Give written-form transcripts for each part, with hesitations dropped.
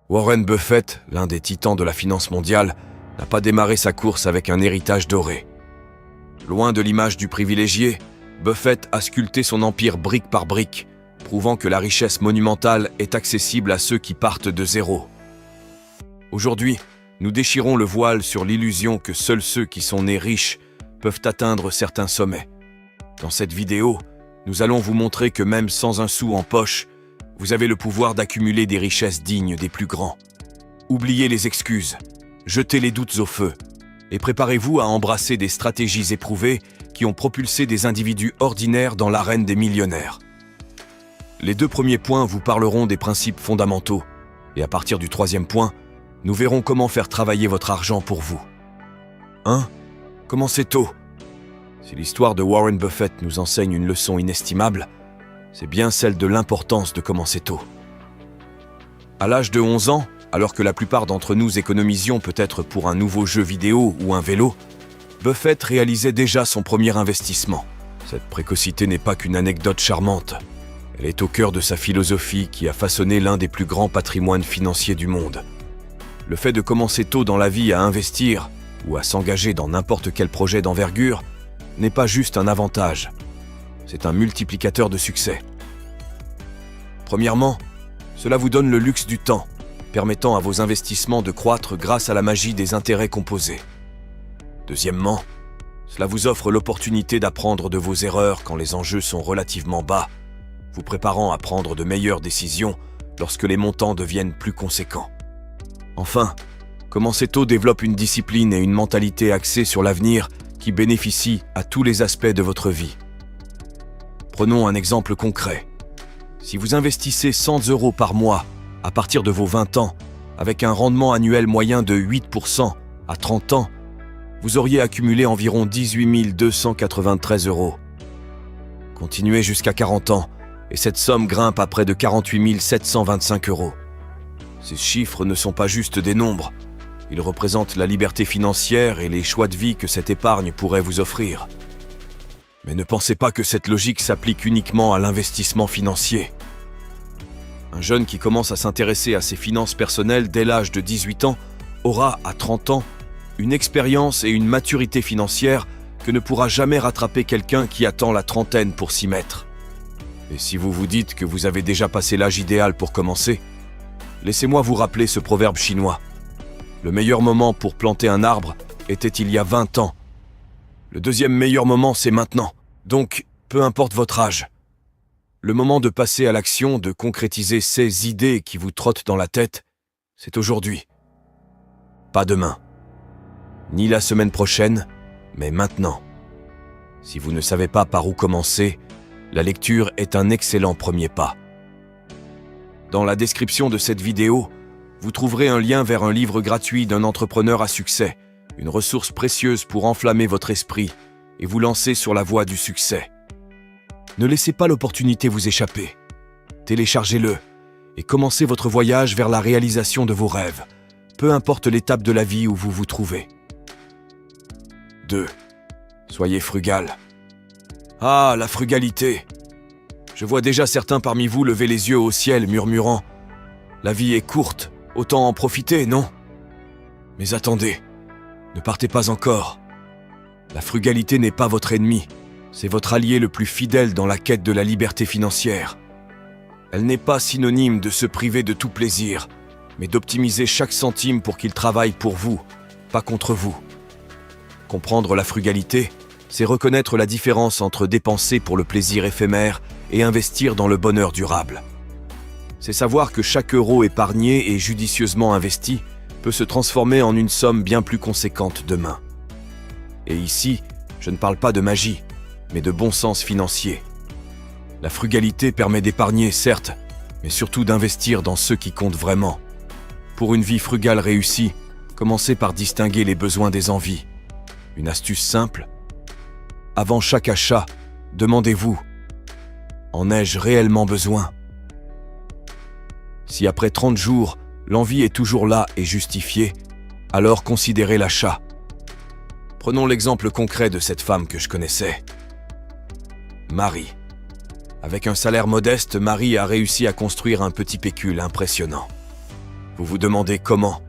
Warren Buffett, l'un des titans de la finance mondiale, n'a pas démarré sa course avec un héritage doré. Loin de l'image du privilégié, Buffett a sculpté son empire brique par brique, prouvant que la richesse monumentale est accessible à ceux qui partent de zéro. Aujourd'hui, nous déchirons le voile sur l'illusion que seuls ceux qui sont nés riches peuvent atteindre certains sommets. Dans cette vidéo, nous allons vous montrer que même sans un sou en poche, vous avez le pouvoir d'accumuler des richesses dignes des plus grands. Oubliez les excuses, jetez les doutes au feu et préparez-vous à embrasser des stratégies éprouvées qui ont propulsé des individus ordinaires dans l'arène des millionnaires. Les 2 premiers points vous parleront des principes fondamentaux et à partir du 3e point, nous verrons comment faire travailler votre argent pour vous. 1. Commencez tôt. Si l'histoire de Warren Buffett nous enseigne une leçon inestimable, c'est bien celle de l'importance de commencer tôt. À l'âge de 11 ans, alors que la plupart d'entre nous économisions peut-être pour un nouveau jeu vidéo ou un vélo, Buffett réalisait déjà son premier investissement. Cette précocité n'est pas qu'une anecdote charmante. Elle est au cœur de sa philosophie qui a façonné l'un des plus grands patrimoines financiers du monde. Le fait de commencer tôt dans la vie à investir ou à s'engager dans n'importe quel projet d'envergure n'est pas juste un avantage. C'est un multiplicateur de succès. Premièrement, cela vous donne le luxe du temps, permettant à vos investissements de croître grâce à la magie des intérêts composés. Deuxièmement, cela vous offre l'opportunité d'apprendre de vos erreurs quand les enjeux sont relativement bas, vous préparant à prendre de meilleures décisions lorsque les montants deviennent plus conséquents. Enfin, commencer tôt développe une discipline et une mentalité axée sur l'avenir qui bénéficient à tous les aspects de votre vie. Prenons un exemple concret. Si vous investissez 100 € par mois à partir de vos 20 ans, avec un rendement annuel moyen de 8% à 30 ans, vous auriez accumulé environ 18 293 €. Continuez jusqu'à 40 ans, et cette somme grimpe à près de 48 725 €. Ces chiffres ne sont pas juste des nombres, ils représentent la liberté financière et les choix de vie que cette épargne pourrait vous offrir. Mais ne pensez pas que cette logique s'applique uniquement à l'investissement financier. Un jeune qui commence à s'intéresser à ses finances personnelles dès l'âge de 18 ans aura, à 30 ans, une expérience et une maturité financière que ne pourra jamais rattraper quelqu'un qui attend la trentaine pour s'y mettre. Et si vous vous dites que vous avez déjà passé l'âge idéal pour commencer, laissez-moi vous rappeler ce proverbe chinois. Le meilleur moment pour planter un arbre était il y a 20 ans. Le deuxième meilleur moment, c'est maintenant. Donc, peu importe votre âge. Le moment de passer à l'action, de concrétiser ces idées qui vous trottent dans la tête, c'est aujourd'hui. Pas demain. Ni la semaine prochaine, mais maintenant. Si vous ne savez pas par où commencer, la lecture est un excellent premier pas. Dans la description de cette vidéo, vous trouverez un lien vers un livre gratuit d'un entrepreneur à succès, une ressource précieuse pour enflammer votre esprit et vous lancer sur la voie du succès. Ne laissez pas l'opportunité vous échapper. Téléchargez-le et commencez votre voyage vers la réalisation de vos rêves, peu importe l'étape de la vie où vous vous trouvez. 2. Soyez frugal. Ah, la frugalité! Je vois déjà certains parmi vous lever les yeux au ciel murmurant « La vie est courte, autant en profiter, non ?» Mais attendez, ne partez pas encore. La frugalité n'est pas votre ennemi, c'est votre allié le plus fidèle dans la quête de la liberté financière. Elle n'est pas synonyme de se priver de tout plaisir, mais d'optimiser chaque centime pour qu'il travaille pour vous, pas contre vous. Comprendre la frugalité, c'est reconnaître la différence entre dépenser pour le plaisir éphémère et investir dans le bonheur durable. C'est savoir que chaque euro épargné et judicieusement investi peut se transformer en une somme bien plus conséquente demain. Et ici, je ne parle pas de magie, mais de bon sens financier. La frugalité permet d'épargner, certes, mais surtout d'investir dans ce qui compte vraiment. Pour une vie frugale réussie, commencez par distinguer les besoins des envies. Une astuce simple. Avant chaque achat, demandez-vous « En ai-je réellement besoin ?» Si après 30 jours, l'envie est toujours là et justifiée, alors considérez l'achat. Prenons l'exemple concret de cette femme que je connaissais. Marie. Avec un salaire modeste, Marie a réussi à construire un petit pécule impressionnant. Vous vous demandez comment?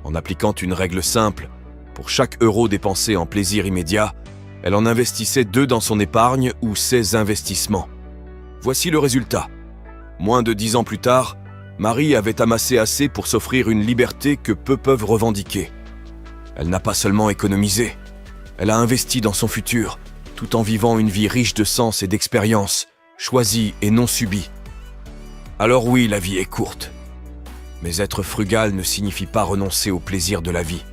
En appliquant une règle simple, pour chaque euro dépensé en plaisir immédiat, elle en investissait 2 dans son épargne ou ses investissements. Voici le résultat. Moins de 10 ans plus tard, Marie avait amassé assez pour s'offrir une liberté que peu peuvent revendiquer. Elle n'a pas seulement économisé, elle a investi dans son futur, tout en vivant une vie riche de sens et d'expérience, choisie et non subie. Alors oui, la vie est courte. Mais être frugal ne signifie pas renoncer au plaisir de la vie,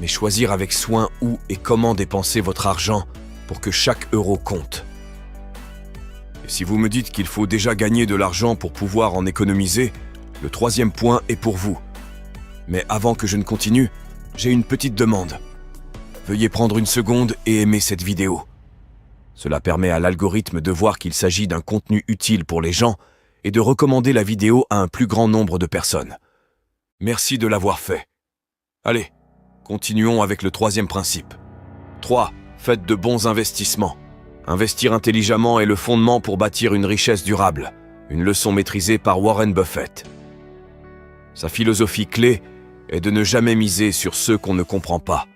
mais choisir avec soin où et comment dépenser votre argent pour que chaque euro compte. Et si vous me dites qu'il faut déjà gagner de l'argent pour pouvoir en économiser, le 3e point est pour vous. Mais avant que je ne continue, j'ai une petite demande. Veuillez prendre une seconde et aimer cette vidéo. Cela permet à l'algorithme de voir qu'il s'agit d'un contenu utile pour les gens et de recommander la vidéo à un plus grand nombre de personnes. Merci de l'avoir fait. Allez, continuons avec le 3e principe. 3. Faites de bons investissements. Investir intelligemment est le fondement pour bâtir une richesse durable. Une leçon maîtrisée par Warren Buffett. Sa philosophie clé est de ne jamais miser sur ceux qu'on ne comprend pas.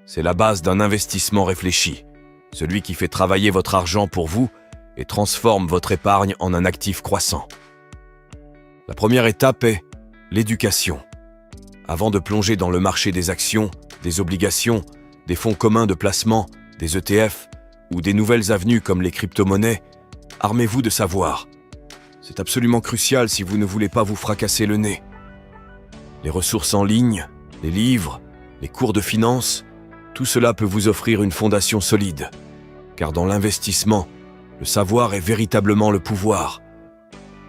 C'est la base d'un investissement réfléchi, celui qui fait travailler votre argent pour vous et transforme votre épargne en un actif croissant. La première étape est l'éducation. Avant de plonger dans le marché des actions, des obligations, des fonds communs de placement, des ETF ou des nouvelles avenues comme les crypto-monnaies, armez-vous de savoir. C'est absolument crucial si vous ne voulez pas vous fracasser le nez. Les ressources en ligne, les livres, les cours de finance, tout cela peut vous offrir une fondation solide. Car dans l'investissement, le savoir est véritablement le pouvoir.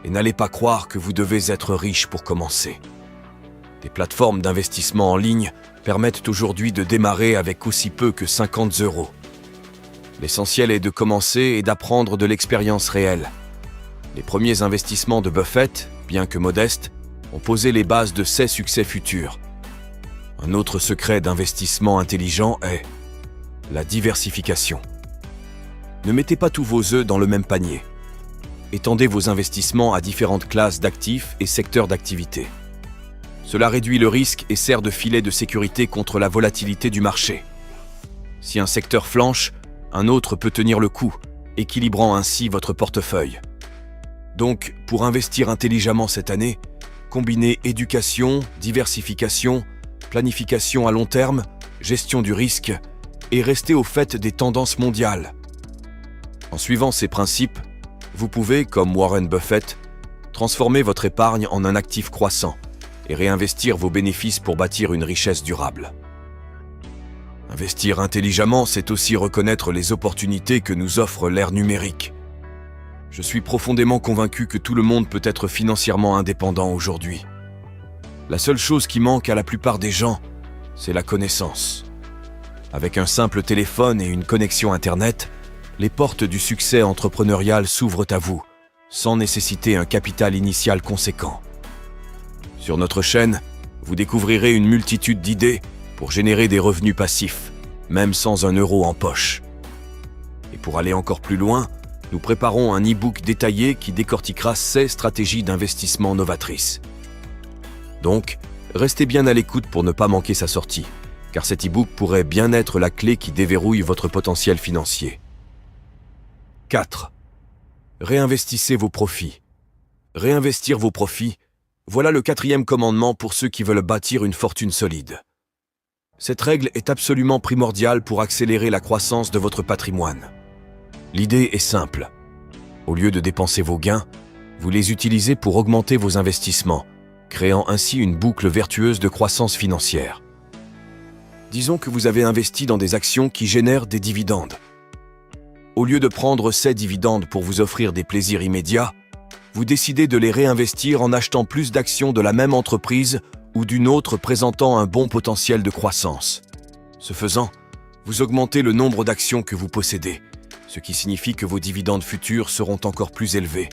Et n'allez pas croire que vous devez être riche pour commencer. Des plateformes d'investissement en ligne permettent aujourd'hui de démarrer avec aussi peu que 50 €. L'essentiel est de commencer et d'apprendre de l'expérience réelle. Les premiers investissements de Buffett, bien que modestes, ont posé les bases de ses succès futurs. Un autre secret d'investissement intelligent est la diversification. Ne mettez pas tous vos œufs dans le même panier. Étendez vos investissements à différentes classes d'actifs et secteurs d'activité. Cela réduit le risque et sert de filet de sécurité contre la volatilité du marché. Si un secteur flanche, un autre peut tenir le coup, équilibrant ainsi votre portefeuille. Donc, pour investir intelligemment cette année, combinez éducation, diversification, planification à long terme, gestion du risque et restez au fait des tendances mondiales. En suivant ces principes, vous pouvez, comme Warren Buffett, transformer votre épargne en un actif croissant et réinvestir vos bénéfices pour bâtir une richesse durable. Investir intelligemment, c'est aussi reconnaître les opportunités que nous offre l'ère numérique. Je suis profondément convaincu que tout le monde peut être financièrement indépendant aujourd'hui. La seule chose qui manque à la plupart des gens, c'est la connaissance. Avec un simple téléphone et une connexion Internet, les portes du succès entrepreneurial s'ouvrent à vous, sans nécessiter un capital initial conséquent. Sur notre chaîne, vous découvrirez une multitude d'idées pour générer des revenus passifs, même sans un euro en poche. Et pour aller encore plus loin, nous préparons un e-book détaillé qui décortiquera 16 stratégies d'investissement novatrices. Donc, restez bien à l'écoute pour ne pas manquer sa sortie, car cet e-book pourrait bien être la clé qui déverrouille votre potentiel financier. 4. Réinvestissez vos profits. Réinvestir vos profits, voilà le 4e commandement pour ceux qui veulent bâtir une fortune solide. Cette règle est absolument primordiale pour accélérer la croissance de votre patrimoine. L'idée est simple. Au lieu de dépenser vos gains, vous les utilisez pour augmenter vos investissements, créant ainsi une boucle vertueuse de croissance financière. Disons que vous avez investi dans des actions qui génèrent des dividendes. Au lieu de prendre ces dividendes pour vous offrir des plaisirs immédiats, vous décidez de les réinvestir en achetant plus d'actions de la même entreprise ou d'une autre présentant un bon potentiel de croissance. Ce faisant, vous augmentez le nombre d'actions que vous possédez, ce qui signifie que vos dividendes futurs seront encore plus élevés,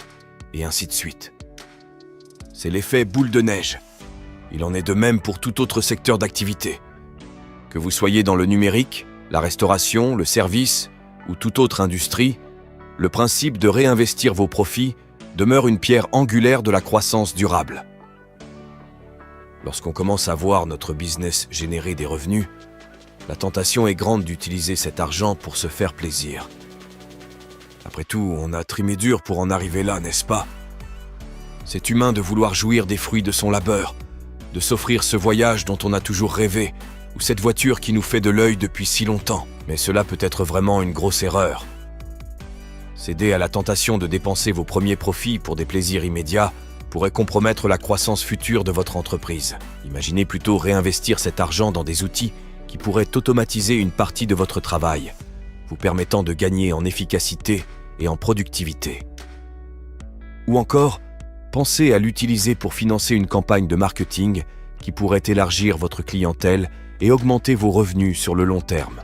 et ainsi de suite. C'est l'effet boule de neige. Il en est de même pour tout autre secteur d'activité. Que vous soyez dans le numérique, la restauration, le service ou toute autre industrie, le principe de réinvestir vos profits demeure une pierre angulaire de la croissance durable. Lorsqu'on commence à voir notre business générer des revenus, la tentation est grande d'utiliser cet argent pour se faire plaisir. Après tout, on a trimé dur pour en arriver là, n'est-ce pas? C'est humain de vouloir jouir des fruits de son labeur, de s'offrir ce voyage dont on a toujours rêvé, ou cette voiture qui nous fait de l'œil depuis si longtemps. Mais cela peut être vraiment une grosse erreur. Céder à la tentation de dépenser vos premiers profits pour des plaisirs immédiats pourrait compromettre la croissance future de votre entreprise. Imaginez plutôt réinvestir cet argent dans des outils qui pourraient automatiser une partie de votre travail, vous permettant de gagner en efficacité et en productivité. Ou encore, pensez à l'utiliser pour financer une campagne de marketing qui pourrait élargir votre clientèle et augmenter vos revenus sur le long terme.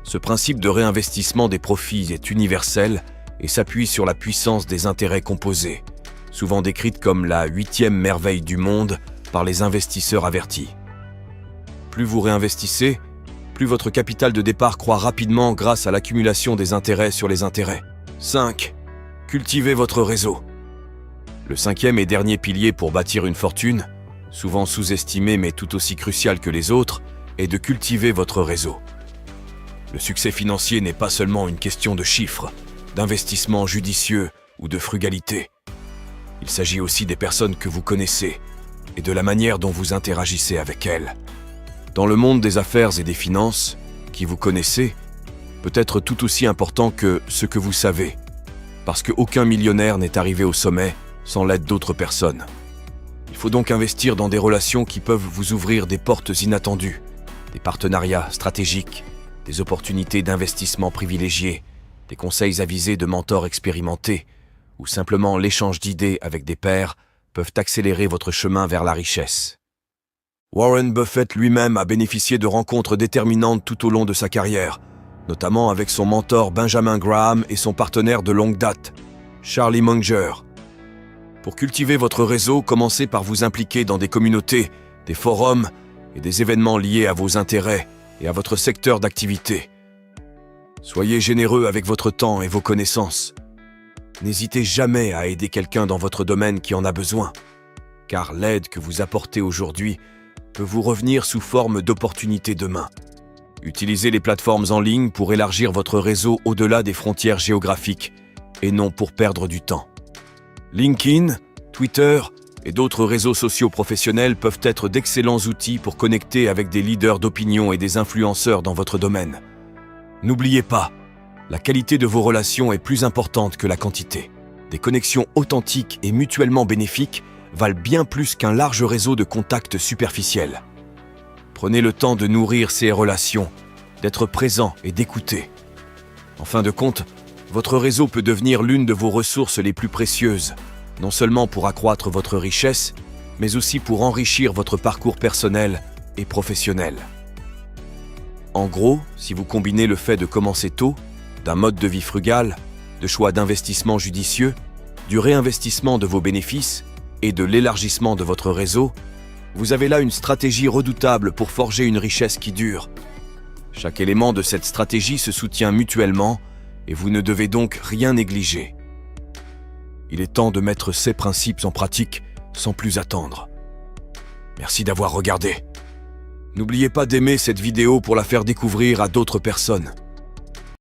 Ce principe de réinvestissement des profits est universel et s'appuie sur la puissance des intérêts composés, souvent décrite comme la 8e merveille du monde par les investisseurs avertis. Plus vous réinvestissez, plus votre capital de départ croît rapidement grâce à l'accumulation des intérêts sur les intérêts. 5. Cultivez votre réseau. Le 5e et dernier pilier pour bâtir une fortune, souvent sous-estimé mais tout aussi crucial que les autres, est de cultiver votre réseau. Le succès financier n'est pas seulement une question de chiffres, d'investissement judicieux ou de frugalité. Il s'agit aussi des personnes que vous connaissez et de la manière dont vous interagissez avec elles. Dans le monde des affaires et des finances, qui vous connaissez peut être tout aussi important que ce que vous savez, parce qu'aucun millionnaire n'est arrivé au sommet sans l'aide d'autres personnes. Il faut donc investir dans des relations qui peuvent vous ouvrir des portes inattendues, des partenariats stratégiques, des opportunités d'investissement privilégiées, des conseils avisés de mentors expérimentés, ou simplement l'échange d'idées avec des pairs peuvent accélérer votre chemin vers la richesse. Warren Buffett lui-même a bénéficié de rencontres déterminantes tout au long de sa carrière, notamment avec son mentor Benjamin Graham et son partenaire de longue date, Charlie Munger. Pour cultiver votre réseau, commencez par vous impliquer dans des communautés, des forums et des événements liés à vos intérêts et à votre secteur d'activité. Soyez généreux avec votre temps et vos connaissances. N'hésitez jamais à aider quelqu'un dans votre domaine qui en a besoin, car l'aide que vous apportez aujourd'hui peut vous revenir sous forme d'opportunités demain. Utilisez les plateformes en ligne pour élargir votre réseau au-delà des frontières géographiques et non pour perdre du temps. LinkedIn, Twitter et d'autres réseaux sociaux professionnels peuvent être d'excellents outils pour connecter avec des leaders d'opinion et des influenceurs dans votre domaine. N'oubliez pas, la qualité de vos relations est plus importante que la quantité. Des connexions authentiques et mutuellement bénéfiques valent bien plus qu'un large réseau de contacts superficiels. Prenez le temps de nourrir ces relations, d'être présent et d'écouter. En fin de compte, votre réseau peut devenir l'une de vos ressources les plus précieuses, non seulement pour accroître votre richesse, mais aussi pour enrichir votre parcours personnel et professionnel. En gros, si vous combinez le fait de commencer tôt, d'un mode de vie frugal, de choix d'investissement judicieux, du réinvestissement de vos bénéfices et de l'élargissement de votre réseau, vous avez là une stratégie redoutable pour forger une richesse qui dure. Chaque élément de cette stratégie se soutient mutuellement et vous ne devez donc rien négliger. Il est temps de mettre ces principes en pratique sans plus attendre. Merci d'avoir regardé. N'oubliez pas d'aimer cette vidéo pour la faire découvrir à d'autres personnes.